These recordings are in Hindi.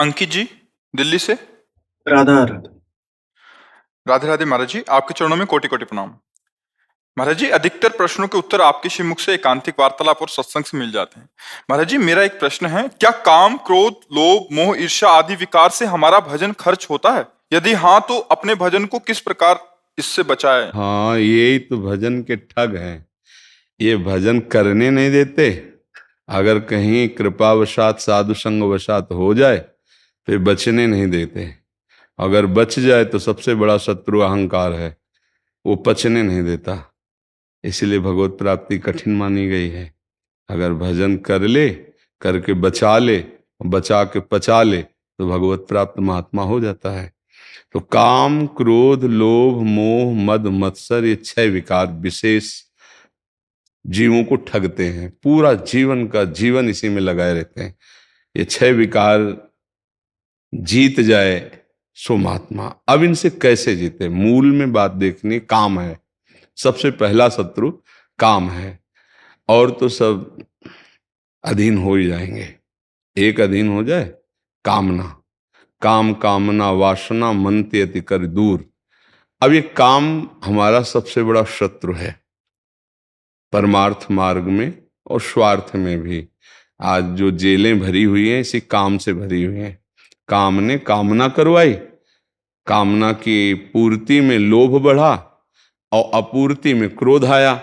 अंकित जी, दिल्ली से। राधा राधा। राधे राधे महाराज जी, आपके चरणों में कोटि कोटि प्रणाम। महाराज जी, अधिकतर प्रश्नों के उत्तर आपके श्रीमुख से एकांतिक वार्तालाप और सत्संग से मिल जाते हैं। महाराज जी, मेरा एक प्रश्न है, क्या काम, क्रोध, लोभ, मोह, ईर्ष्या आदि विकार से हमारा भजन खर्च होता है? यदि हाँ, तो अपने भजन को किस प्रकार इससे बचाएं? हाँ, यही तो भजन के ठग हैं। ये भजन करने नहीं देते। अगर कहीं कृपावशात साधु संग वशात हो जाए तो बचने नहीं देते। अगर बच जाए तो सबसे बड़ा शत्रु अहंकार है, वो पचने नहीं देता। इसलिए भगवत प्राप्ति कठिन मानी गई है। अगर भजन कर ले, करके बचा ले, बचा के पचा ले, तो भगवत प्राप्त महात्मा हो जाता है। तो काम, क्रोध, लोभ, मोह, मद, मत्सर, ये 6 विकार विशेष जीवों को ठगते हैं। पूरा जीवन का जीवन इसी में लगाए रहते हैं। ये 6 विकार जीत जाए सो महात्मा। अब इनसे कैसे जीते? मूल में बात देखनी, काम है। सबसे पहला शत्रु काम है, और तो सब अधीन हो ही जाएंगे। एक अधीन हो जाए, कामना। काम कामना वासना मन त्यति कर दूर। अब ये काम हमारा सबसे बड़ा शत्रु है, परमार्थ मार्ग में और स्वार्थ में भी। आज जो जेलें भरी हुई हैं, इसी काम से भरी हुई हैं। काम ने कामना करवाई, कामना की पूर्ति में लोभ बढ़ा और अपूर्ति में क्रोध आया।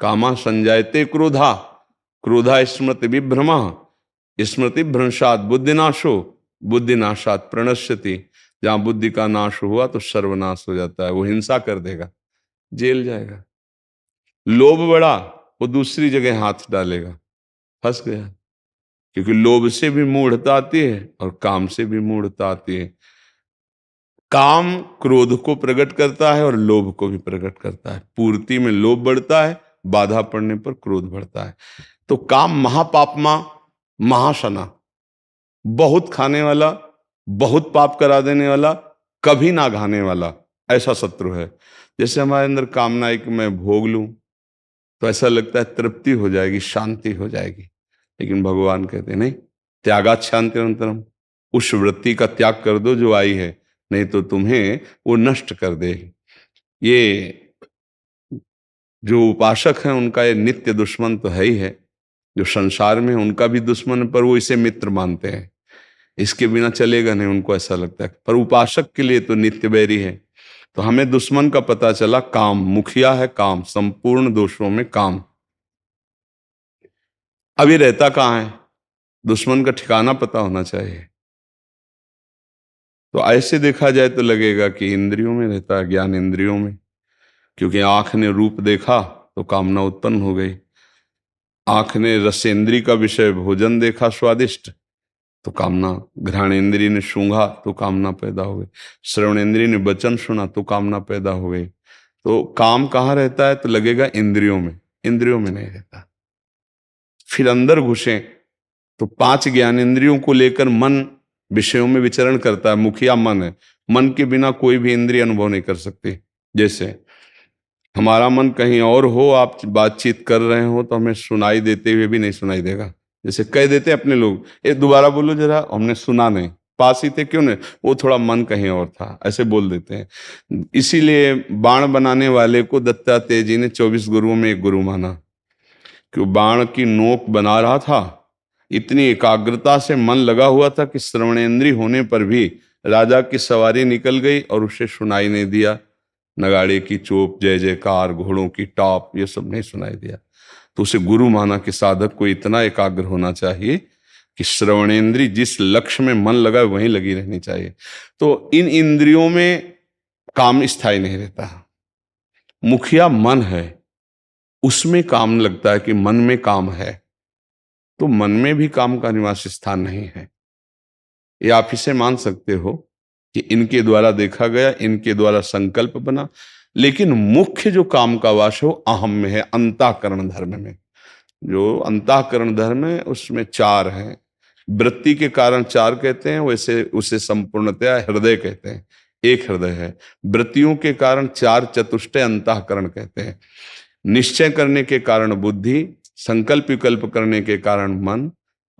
कामा संजायते क्रोधा, क्रोधा स्मृति विभ्रमा, स्मृति भ्रंशात बुद्धिनाशो, बुद्धिनाशात प्रणश्यति। जहां बुद्धि का नाश हुआ तो सर्वनाश हो जाता है। वो हिंसा कर देगा, जेल जाएगा। लोभ बढ़ा, वो दूसरी जगह हाथ डालेगा, फंस गया। क्योंकि लोभ से भी मूढ़ता आती है और काम से भी मूढ़ता आती है। काम क्रोध को प्रकट करता है और लोभ को भी प्रकट करता है। पूर्ति में लोभ बढ़ता है, बाधा पड़ने पर क्रोध बढ़ता है। तो काम महापापमा महाशना, बहुत खाने वाला, बहुत पाप करा देने वाला, कभी ना घाने वाला, ऐसा शत्रु है। जैसे हमारे अंदर कामना है कि मैं भोग लूं, तो ऐसा लगता है तृप्ति हो जाएगी, शांति हो जाएगी। लेकिन भगवान कहते नहीं, त्यागात शांतिरंतरम। उस वृत्ति का त्याग कर दो जो आई है, नहीं तो तुम्हें वो नष्ट कर देगी। ये जो उपासक हैं, उनका ये नित्य दुश्मन तो है ही है। जो संसार में उनका भी दुश्मन, पर वो इसे मित्र मानते हैं। इसके बिना चलेगा नहीं, उनको ऐसा लगता है। पर उपासक के लिए तो नित्य बैरी है। तो हमें दुश्मन का पता चला, काम। मुखिया है काम, संपूर्ण दोषों में काम। अब ये रहता कहाँ है? दुश्मन का ठिकाना पता होना चाहिए। तो ऐसे देखा जाए तो लगेगा कि इंद्रियों में रहता है, ज्ञान इंद्रियों में। क्योंकि आंख ने रूप देखा तो कामना उत्पन्न हो गई। आंख ने रसेंद्री का विषय भोजन देखा स्वादिष्ट, तो कामना। घ्राणेंद्रिय ने सूंघा तो कामना पैदा हो गई। श्रवणेंद्रिय ने वचन सुना तो कामना पैदा हो गई। तो काम कहाँ रहता है? तो लगेगा इंद्रियों में। इंद्रियों में नहीं रहता। फिर अंदर घुसे तो 5 ज्ञानेंद्रियों को लेकर मन विषयों में विचरण करता है। मुखिया मन है। मन के बिना कोई भी इंद्रिय अनुभव नहीं कर सकती। जैसे हमारा मन कहीं और हो, आप बातचीत कर रहे हो तो हमें सुनाई देते हुए भी नहीं सुनाई देगा। जैसे कह देते अपने लोग, ये दोबारा बोलो जरा, हमने सुना नहीं, पास ही थे, क्यों नहीं, वो थोड़ा मन कहीं और था, ऐसे बोल देते हैं। इसीलिए बाण बनाने वाले को दत्तात्रेय जी ने 24 गुरुओं में एक गुरु माना। कि वो बाण की नोक बना रहा था, इतनी एकाग्रता से मन लगा हुआ था कि श्रवणेंद्रिय होने पर भी राजा की सवारी निकल गई और उसे सुनाई नहीं दिया। नगाड़े की चोप, जय जयकार, घोड़ों की टॉप, ये सब नहीं सुनाई दिया। तो उसे गुरु माना कि साधक को इतना एकाग्र होना चाहिए कि श्रवणेंद्रिय जिस लक्ष्य में मन लगा वहीं लगी रहनी चाहिए। तो इन इंद्रियों में काम स्थायी नहीं रहता। मुखिया मन है, उसमें काम लगता है कि मन में काम है। तो मन में भी काम का निवास स्थान नहीं है। ये आप इसे मान सकते हो कि इनके द्वारा देखा गया, इनके द्वारा संकल्प बना। लेकिन मुख्य जो काम का वास है वो अहम में है, अंतःकरण धर्म में। जो अंतःकरण धर्म है उसमें 4 हैं। वृत्ति के कारण 4 कहते हैं, वैसे उसे संपूर्णतया हृदय कहते हैं। एक हृदय है। वृत्तियों के कारण 4 चतुष्टय अंतःकरण कहते हैं। निश्चय करने के कारण बुद्धि, संकल्प विकल्प करने के कारण मन,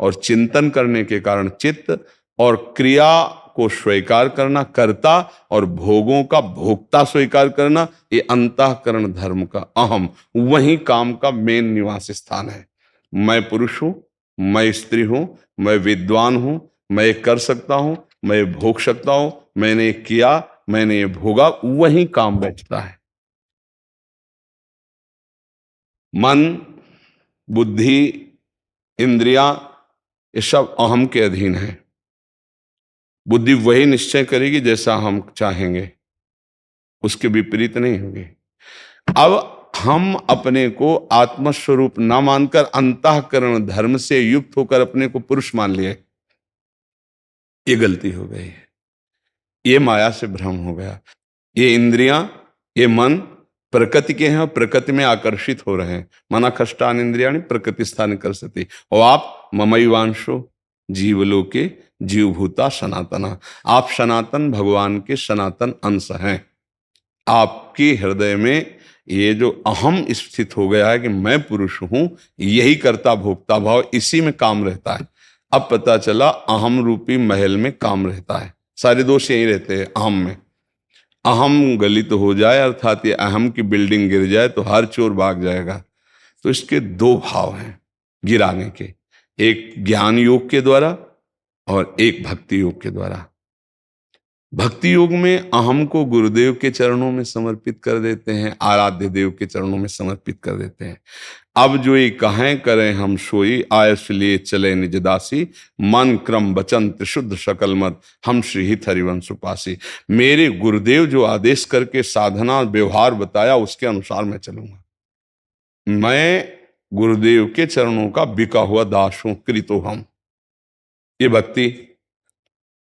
और चिंतन करने के कारण चित्त, और क्रिया को स्वीकार करना कर्ता और भोगों का भोक्ता स्वीकार करना, ये अंतःकरण धर्म का अहम, वही काम का मेन निवास स्थान है। मैं पुरुष हूं, मैं स्त्री हूं, मैं विद्वान हूं, मैं ये कर सकता हूं, मैं ये भोग सकता हूं, मैंने ये किया, मैंने ये भोगा, वही काम बैठता है। मन, बुद्धि, इंद्रियां, ये सब अहम के अधीन है। बुद्धि वही निश्चय करेगी जैसा हम चाहेंगे, उसके विपरीत नहीं होगी। अब हम अपने को आत्मस्वरूप ना मानकर अंतःकरण धर्म से युक्त होकर अपने को पुरुष मान लिए, ये गलती हो गई है। ये माया से भ्रम हो गया। ये इंद्रियां, ये मन प्रकृति के हैं, प्रकृति में आकर्षित हो रहे हैं। मना कष्टान इंद्रियाणि प्रकृति स्थान कर सकती। और आप ममैवांशो जीवलोके जीवभूता सनातना, आप सनातन भगवान के सनातन अंश हैं। आपके हृदय में ये जो अहम स्थित हो गया है कि मैं पुरुष हूं, यही कर्ता भोक्ता भाव, इसी में काम रहता है। अब पता चला अहम रूपी महल में काम रहता है, सारे दोष यही रहते हैं अहम में। अहम गलित हो जाए, अर्थात ये अहम की बिल्डिंग गिर जाए तो हर चोर भाग जाएगा। तो इसके दो भाव हैं गिराने के, एक ज्ञान योग के द्वारा और एक भक्ति योग के द्वारा। भक्ति योग में अहम को गुरुदेव के चरणों में समर्पित कर देते हैं, आराध्य देव के चरणों में समर्पित कर देते हैं। अब जो ये कहें करें हम सोई, आयस लिए चले निज दासी, मन क्रम वचन त्रिशुद्ध सकल मत, हम श्री हित हरिवंश उपासी। मेरे गुरुदेव जो आदेश करके साधना व्यवहार बताया, उसके अनुसार मैं चलूंगा। मैं गुरुदेव के चरणों का बिका हुआ दास हूं, कृतो हम। ये भक्ति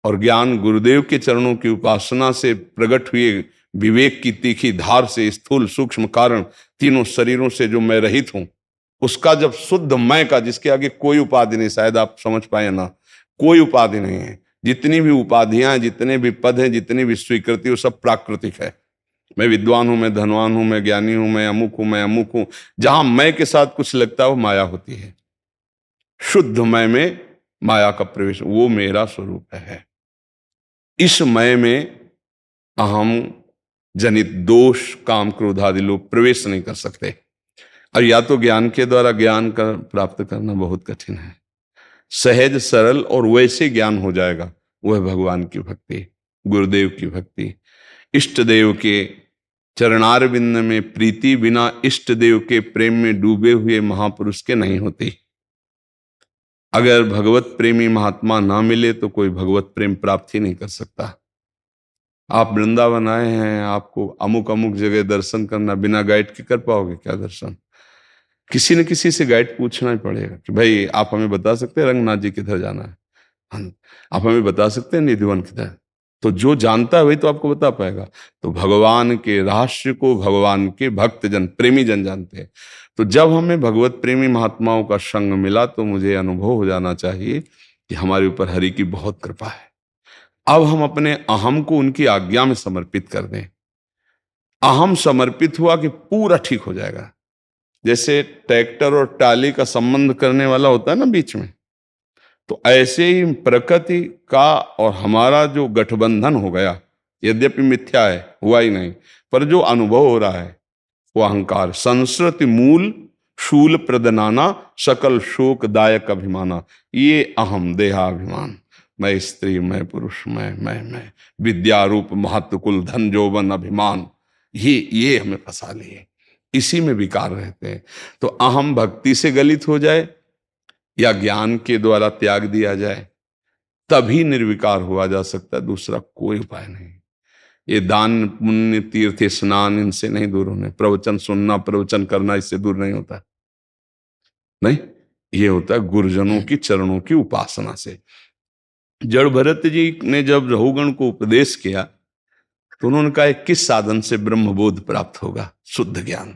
और ज्ञान गुरुदेव के चरणों की उपासना से प्रकट हुए विवेक की तीखी धार से स्थूल सूक्ष्म कारण तीनों शरीरों से जो मैं रहित हूं, उसका जब शुद्ध मैं का, जिसके आगे कोई उपाधि नहीं, शायद आप समझ पाए ना, कोई उपाधि नहीं है। जितनी भी उपाधियां हैं, जितने भी पद हैं, जितनी भी स्वीकृति, वो सब प्राकृतिक है। मैं विद्वान हूं, मैं धनवान हूं, मैं ज्ञानी हूं, मैं अमुक हूं, मैं अमुक हूं। जहां मैं के साथ कुछ लगता है वो माया होती है। शुद्ध मैं में माया का प्रवेश, वो मेरा स्वरूप है। इस मय में अहम जनित दोष काम क्रोध आदि लोग प्रवेश नहीं कर सकते। और या तो ज्ञान के द्वारा ज्ञान का प्राप्त करना बहुत कठिन है। सहज सरल और वैसे ज्ञान हो जाएगा, वह भगवान की भक्ति, गुरुदेव की भक्ति। इष्ट देव के चरणारविंद में प्रीति बिना इष्ट देव के प्रेम में डूबे हुए महापुरुष के नहीं होती। अगर भगवत प्रेमी महात्मा ना मिले तो कोई भगवत प्रेम प्राप्त ही नहीं कर सकता। आप वृंदावन आए हैं, आपको अमुक अमुक जगह दर्शन करना, बिना गाइड के कर पाओगे क्या दर्शन? किसी न किसी से गाइड पूछना ही पड़ेगा कि भाई आप हमें बता सकते हैं रंगनाथ जी किधर जाना है? हाँ, आप हमें बता सकते हैं निधिवन किधर? तो जो जानता है वही तो आपको बता पाएगा। तो भगवान के रहस्य को भगवान के भक्त जन, प्रेमी जन जानते हैं। तो जब हमें भगवत प्रेमी महात्माओं का संग मिला तो मुझे अनुभव हो जाना चाहिए कि हमारे ऊपर हरि की बहुत कृपा है। अब हम अपने अहम को उनकी आज्ञा में समर्पित कर दें। अहम समर्पित हुआ कि पूरा ठीक हो जाएगा। जैसे ट्रैक्टर और टाली का संबंध करने वाला होता है ना बीच में, तो ऐसे ही प्रकृति का और हमारा जो गठबंधन हो गया, यद्यपि मिथ्या है, हुआ ही नहीं, पर जो अनुभव हो रहा है वो अहंकार। संस्कृति मूल शूल प्रदनाना, सकल शोकदायक अभिमाना, ये अहम देहाभिमान। मैं स्त्री, मैं पुरुष, मैं विद्यारूप महत्व कुल धन जौवन अभिमान, ये हमें फंसा लिए, इसी में विकार रहते हैं। तो अहम भक्ति से गलित हो जाए या ज्ञान के द्वारा त्याग दिया जाए, तभी निर्विकार हुआ जा सकता है, दूसरा कोई उपाय नहीं। ये दान पुण्य तीर्थ स्नान इनसे नहीं दूर होने, प्रवचन सुनना प्रवचन करना इससे दूर नहीं होता, नहीं, ये होता है गुरुजनों की चरणों की उपासना से। जड़ भरत जी ने जब रहुगण को उपदेश किया तो उन्होंने कहा किस साधन से ब्रह्मबोध प्राप्त होगा? शुद्ध ज्ञान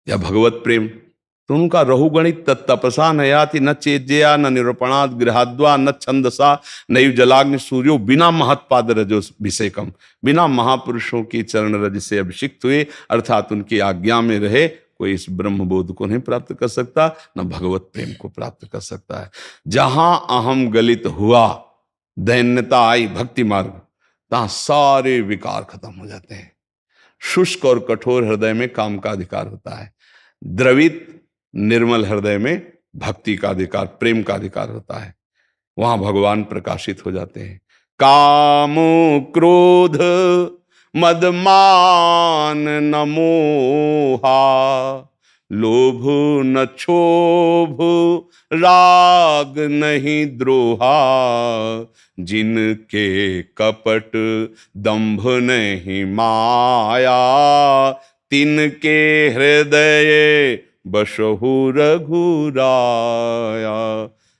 या भगवत प्रेम। तो उनका रहुगणित तपसा नयाति न चेज्या न निरूपणाद गृहाद्वा न छंदसा नैव जलाग्नि सूर्यो बिना महत्पाद रजोभिषेकम। बिना महापुरुषों की चरण रज से अभिषिक्त हुए, अर्थात उनकी आज्ञा में रहे, कोई इस ब्रह्मबोध को नहीं प्राप्त कर सकता, न भगवत प्रेम को प्राप्त कर सकता है। जहां अहम गलित हुआ दैन्यता आई भक्ति मार्ग, तहां सारे विकार खत्म हो जाते हैं। शुष्क और कठोर हृदय में काम का अधिकार होता है, द्रवित निर्मल हृदय में भक्ति का अधिकार, प्रेम का अधिकार होता है। वहां भगवान प्रकाशित हो जाते हैं। काम क्रोध मद मान न मोहा, लोभ न क्षोभ राग नहीं द्रोहा, जिनके कपट दंभ नहीं माया, तिनके हृदय बसहु रघुराया।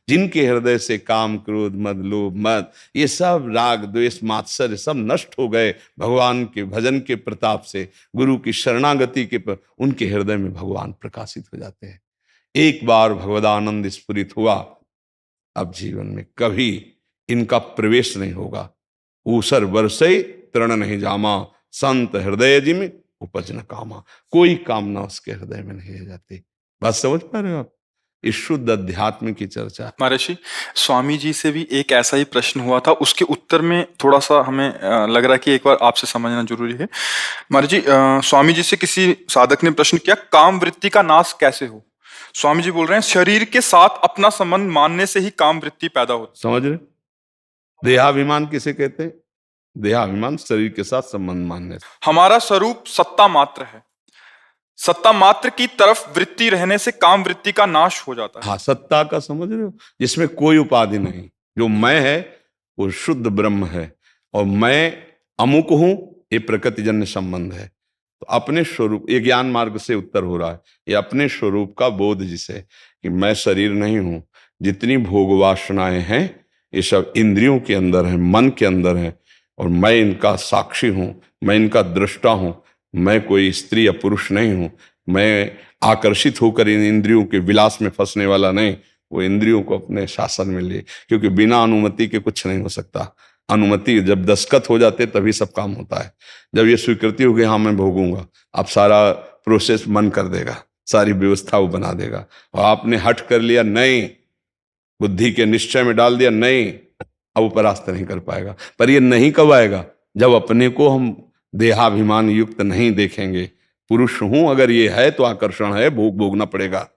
जिनके हृदय से काम क्रोध मद लोभ मद ये सब राग द्वेष मात्सर्य सब नष्ट हो गए भगवान के भजन के प्रताप से, गुरु की शरणागति के पर उनके हृदय में भगवान प्रकाशित हो जाते हैं। एक बार भगवदानंद स्फुरित हुआ, अब जीवन में कभी इनका प्रवेश नहीं होगा। ऊसर बरसे तृण नहीं जामा, संत हृदय जिम उपज न कामा। कोई कामना उसके हृदय में नहीं रह जाती। बात समझ पा रहे हो आप? इस शुद्ध अध्यात्म की चर्चा है। महर्षि, स्वामी जी से भी एक ऐसा ही प्रश्न हुआ था, उसके उत्तर में थोड़ा सा हमें लग रहा है कि एक बार आपसे समझना जरूरी है। महर्षि जी, स्वामी जी से किसी साधक ने प्रश्न किया, काम वृत्ति का नाश कैसे हो? स्वामी जी बोल रहे हैं, शरीर के साथ अपना संबंध मानने से ही काम वृत्ति पैदा होती। समझ रहे? देहाभिमान किसे कहते हैं? देहाभिमान शरीर के साथ संबंध मानने से। हमारा स्वरूप सत्ता मात्र है, सत्ता मात्र की तरफ वृत्ति रहने से काम वृत्ति का नाश हो जाता है। हाँ, सत्ता का समझ रहे हो, जिसमें कोई उपाधि नहीं। जो मैं है वो शुद्ध ब्रह्म है, और मैं अमुक हूं ये प्रकृतिजन्य संबंध है। तो अपने स्वरूप, ये ज्ञान मार्ग से उत्तर हो रहा है। ये अपने स्वरूप का बोध जिसे कि मैं शरीर नहीं हूं, जितनी भोग वासनाएं हैं ये सब इंद्रियों के अंदर है, मन के अंदर है, और मैं इनका साक्षी हूं, मैं इनका दृष्टा हूं। मैं कोई स्त्री या पुरुष नहीं हूं। मैं आकर्षित होकर इन इंद्रियों के विलास में फंसने वाला नहीं। वो इंद्रियों को अपने शासन में ले, क्योंकि बिना अनुमति के कुछ नहीं हो सकता। अनुमति जब दस्तखत हो जाते तभी सब काम होता है। जब ये स्वीकृति होगी हाँ मैं भोगूंगा, अब सारा प्रोसेस मन कर देगा, सारी व्यवस्था वो बना देगा। और आपने हट कर लिया नहीं, बुद्धि के निश्चय में डाल दिया नहीं, अब वो परास्त नहीं कर पाएगा। पर ये नहीं कब आएगा? जब अपने को हम देहाभिमान युक्त नहीं देखेंगे। पुरुष हूं अगर ये है तो आकर्षण है, भोग भोगना पड़ेगा।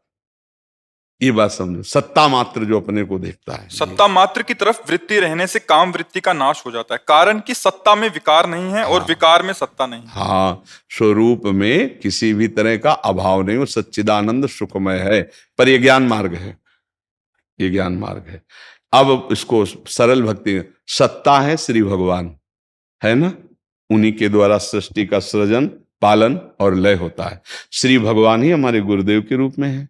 ये बात समझो। सत्ता मात्र जो अपने को देखता है, सत्ता मात्र की तरफ वृत्ति रहने से काम वृत्ति का नाश हो जाता है, कारण कि सत्ता में विकार नहीं है और विकार में सत्ता नहीं है। हाँ, स्वरूप में किसी भी तरह का अभाव नहीं, वो सच्चिदानंद सुखमय है। पर ये ज्ञान मार्ग है, ये ज्ञान मार्ग है। अब इसको सरल भक्ति, सत्ता है श्री भगवान, है ना? उन्हीं के द्वारा सृष्टि का सृजन, पालन और लय होता है। श्री भगवान ही हमारे गुरुदेव के रूप में है।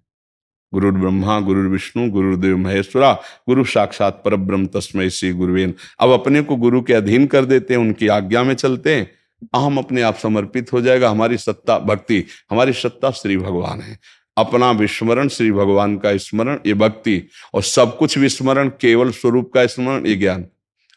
गुरु ब्रह्मा गुरु विष्णु गुरुदेव महेश्वरा, गुरु साक्षात परब्रह्म तस्मै श्री गुरुवे नमः। अब अपने को गुरु के अधीन कर देते हैं, उनकी आज्ञा में चलते हैं, हम अपने आप समर्पित हो जाएगा। हमारी सत्ता भक्ति, हमारी सत्ता श्री भगवान है। अपना विस्मरण, श्री भगवान का स्मरण, ये भक्ति। और सब कुछ विस्मरण, केवल स्वरूप का स्मरण, ये ज्ञान।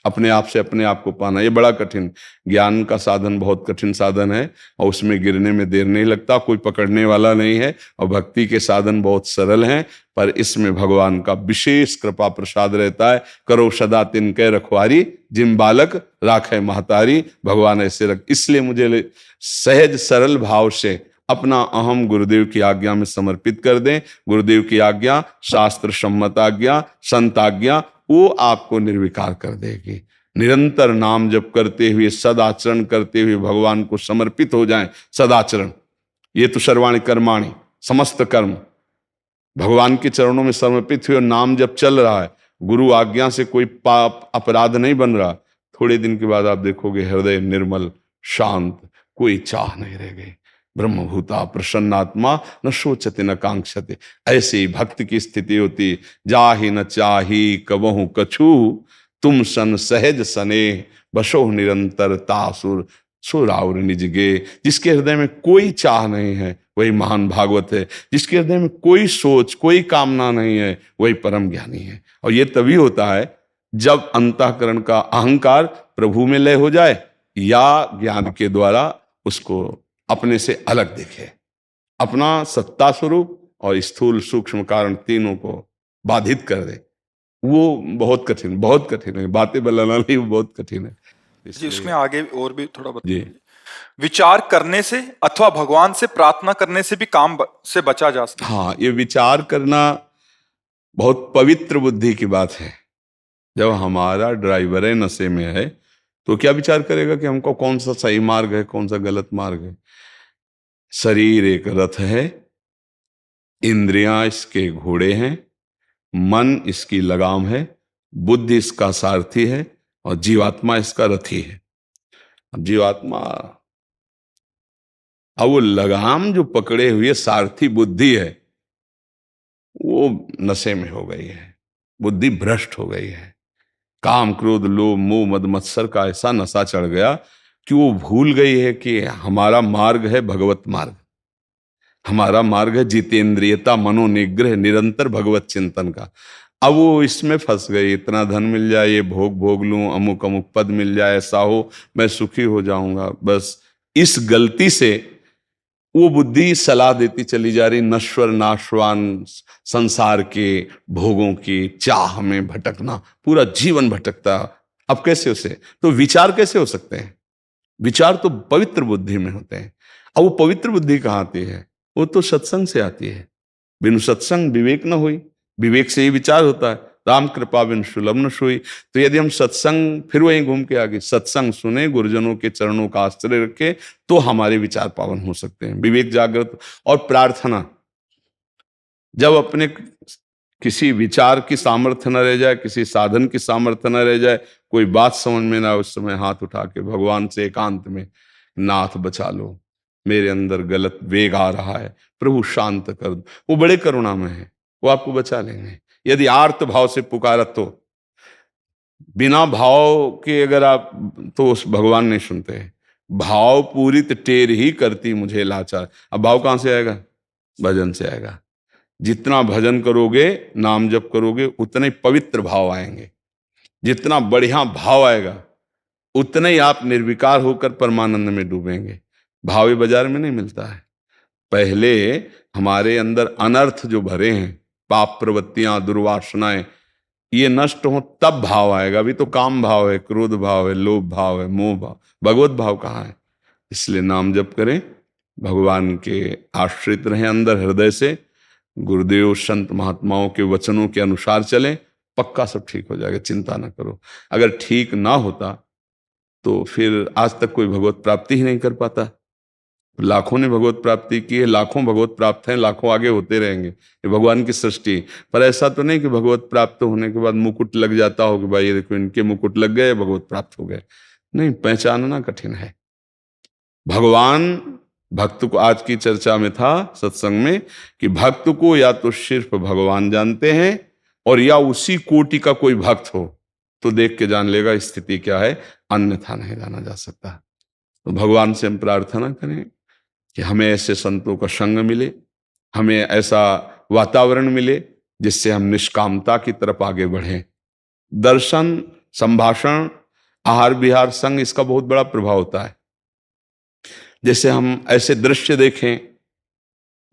अपने आप से अपने आप को पाना, ये बड़ा कठिन। ज्ञान का साधन बहुत कठिन साधन है, और उसमें गिरने में देर नहीं लगता, कोई पकड़ने वाला नहीं है। और भक्ति के साधन बहुत सरल हैं, पर इसमें भगवान का विशेष कृपा प्रसाद रहता है। करो सदा तिनके रखवारी, जिम बालक राखे महतारी। भगवान ऐसे रख, इसलिए मुझे सहज सरल भाव से अपना अहम गुरुदेव की आज्ञा में समर्पित कर दें। गुरुदेव की आज्ञा, शास्त्र सम्मत आज्ञा, संत आज्ञा, वो आपको निर्विकार कर देगी। निरंतर नाम जप करते हुए, सदाचरण करते हुए भगवान को समर्पित हो जाएं। सदाचरण, ये तो सर्वाणि कर्माणि, समस्त कर्म भगवान के चरणों में समर्पित हुए, नाम जब चल रहा है, गुरु आज्ञा से कोई पाप अपराध नहीं बन रहा, थोड़े दिन के बाद आप देखोगे हृदय निर्मल शांत, कोई चाह नहीं रह गई। ब्रह्मभूता प्रसन्नात्मा न शोचते न कांक्षते। ऐसी भक्त की स्थिति होती। जाहि न चाही कबहु कछु, तुम सन सहज सने, बसो निरंतर तासुर सुराउर निजगे। जिसके हृदय में कोई चाह नहीं है वही महान भागवत है। जिसके हृदय में कोई सोच, कोई कामना नहीं है, वही परम ज्ञानी है। और ये तभी होता है जब अंतःकरण का अहंकार प्रभु में लय हो जाए, या ज्ञान के द्वारा उसको अपने से अलग देखे, अपना सत्ता स्वरूप और स्थूल सूक्ष्म कारण तीनों को बाधित कर दे। वो बहुत कठिन है, बातें बनाना नहीं, वो बहुत कठिन है। जी, उसमें इसलिए आगे और भी थोड़ा जी, बताइए। विचार करने से अथवा भगवान से प्रार्थना करने से भी से बचा जा सकता हाँ, ये विचार करना बहुत पवित्र बुद्धि की बात है। जब हमारा ड्राइवर है नशे में है, तो क्या विचार करेगा कि हमको कौन सा सही मार्ग है, कौन सा गलत मार्ग है। शरीर एक रथ है, इंद्रियां इसके घोड़े हैं, मन इसकी लगाम है, बुद्धि इसका सारथी है, और जीवात्मा इसका रथी है। अब जीवात्मा, अब वो लगाम जो पकड़े हुए सारथी बुद्धि है, वो नशे में हो गई है, बुद्धि भ्रष्ट हो गई है। काम क्रोध लोभ मोह मद मत्सर का ऐसा नशा चढ़ गया कि वो भूल गई है कि हमारा मार्ग है भगवत मार्ग। हमारा मार्ग है जितेंद्रियता, मनोनिग्रह, निरंतर भगवत चिंतन का। अब वो इसमें फंस गई, इतना धन मिल जाए, ये भोग भोग लूं, अमुक अमुक पद मिल जाए, ऐसा हो मैं सुखी हो जाऊंगा। बस इस गलती से वो बुद्धि सलाह देती चली जा रही, नश्वर नाशवान संसार के भोगों की चाह में भटकना, पूरा जीवन भटकता। अब कैसे उसे, तो विचार कैसे हो सकते हैं? विचार तो पवित्र बुद्धि में होते हैं। अब वो पवित्र बुद्धि कहाँ आती है? वो तो सत्संग से आती है। बिनु सत्संग विवेक न हुई, विवेक से ही विचार होता है। राम कृपा बिन सुलभ न सोई। तो यदि हम सत्संग, फिर वहीं घूम के आगे, सत्संग सुने, गुरुजनों के चरणों का आश्रय रखे, तो हमारे विचार पावन हो सकते हैं, विवेक जागृत। और प्रार्थना, जब अपने किसी विचार की सामर्थ्य न रह जाए, किसी साधन की सामर्थ्य न रह जाए, कोई बात समझ में ना, उस समय हाथ उठा के भगवान से एकांत में, नाथ बचा लो, मेरे अंदर गलत वेग आ रहा है, प्रभु शांत कर दो। वो बड़े करुणा में है, वो आपको बचा लेंगे। यदि आर्त भाव से पुकारा तो, बिना भाव के अगर आप, तो उस भगवान नहीं सुनते हैं। भाव पूरित टेर ही करती मुझे लाचार। अब भाव कहां से आएगा? भजन से आएगा। जितना भजन करोगे, नाम जप करोगे, उतने ही पवित्र भाव आएंगे। जितना बढ़िया भाव आएगा, उतने ही आप निर्विकार होकर परमानंद में डूबेंगे। भाव ये बाजार में नहीं मिलता है। पहले हमारे अंदर अनर्थ जो भरे हैं, पाप प्रवृत्तियां, दुर्वासनाएं, ये नष्ट हो तब भाव आएगा। अभी तो काम भाव है, क्रोध भाव है, लोभ भाव है, मोह भाव, भगवत भाव कहाँ है? इसलिए नाम जप करें, भगवान के आश्रित रहें अंदर हृदय से, गुरुदेव संत महात्माओं के वचनों के अनुसार चलें, पक्का सब ठीक हो जाएगा, चिंता ना करो। अगर ठीक ना होता तो फिर आज तक कोई भगवत प्राप्ति ही नहीं कर पाता। लाखों ने भगवत प्राप्ति की है, लाखों भगवत प्राप्त हैं, लाखों आगे होते रहेंगे। ये भगवान की सृष्टि। पर ऐसा तो नहीं कि भगवत प्राप्त होने के बाद मुकुट लग जाता हो कि भाई ये देखो इनके मुकुट लग गए, भगवत प्राप्त हो गए। नहीं, पहचानना कठिन है। भगवान भक्त को, आज की चर्चा में था सत्संग में, कि भक्त को या तो सिर्फ भगवान जानते हैं, और या उसी कोटि का कोई भक्त हो तो देख के जान लेगा स्थिति क्या है, अन्यथा नहीं जाना जा सकता। तो भगवान से हम प्रार्थना करें कि हमें ऐसे संतों का संग मिले, हमें ऐसा वातावरण मिले जिससे हम निष्कामता की तरफ आगे बढ़ें। दर्शन, संभाषण, आहार विहार, संग, इसका बहुत बड़ा प्रभाव होता है। जैसे हम ऐसे दृश्य देखें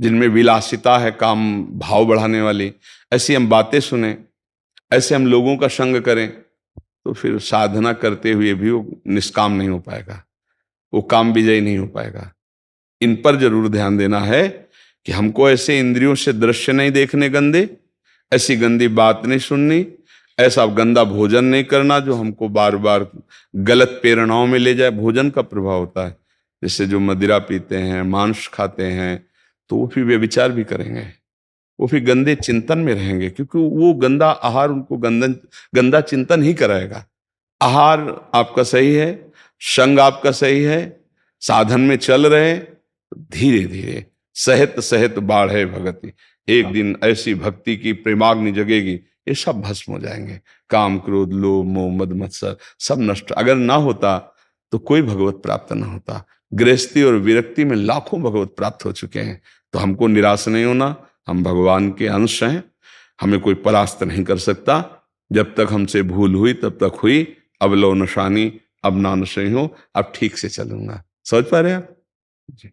जिनमें विलासिता है, काम भाव बढ़ाने वाली, ऐसी हम बातें सुने, ऐसे हम लोगों का संग करें, तो फिर साधना करते हुए भी वो निष्काम नहीं हो पाएगा, वो काम विजयी नहीं हो पाएगा। इन पर जरूर ध्यान देना है कि हमको ऐसे इंद्रियों से दृश्य नहीं देखने गंदे, ऐसी गंदी बात नहीं सुननी, ऐसा गंदा भोजन नहीं करना जो हमको बार बार गलत प्रेरणाओं में ले जाए। भोजन का प्रभाव होता है। जैसे जो मदिरा पीते हैं, मांस खाते हैं, तो वो फिर व्यभिचार भी करेंगे, वो फिर गंदे चिंतन में रहेंगे, क्योंकि वो गंदा आहार उनको गंदा चिंतन ही कराएगा। आहार आपका सही है, संग आपका सही है, साधन में चल रहे, धीरे धीरे सहत सहत बाढ़े भगति, एक दिन ऐसी भक्ति की प्रेमाग्नि जगेगी, ये सब भस्म हो जाएंगे। काम क्रोध लोभ मोह मद मत्सर सब नष्ट अगर ना होता तो कोई भगवत प्राप्त ना होता। गृहस्थी और विरक्ति में लाखों भगवत प्राप्त हो चुके हैं। तो हमको निराश नहीं होना, हम भगवान के अंश हैं, हमें कोई परास्त नहीं कर सकता। जब तक हमसे भूल हुई तब तक हुई, अब लो नशानी, अब ना नशे हो, अब ठीक से चलूंगा। समझ पा रहे हैं आप? जी।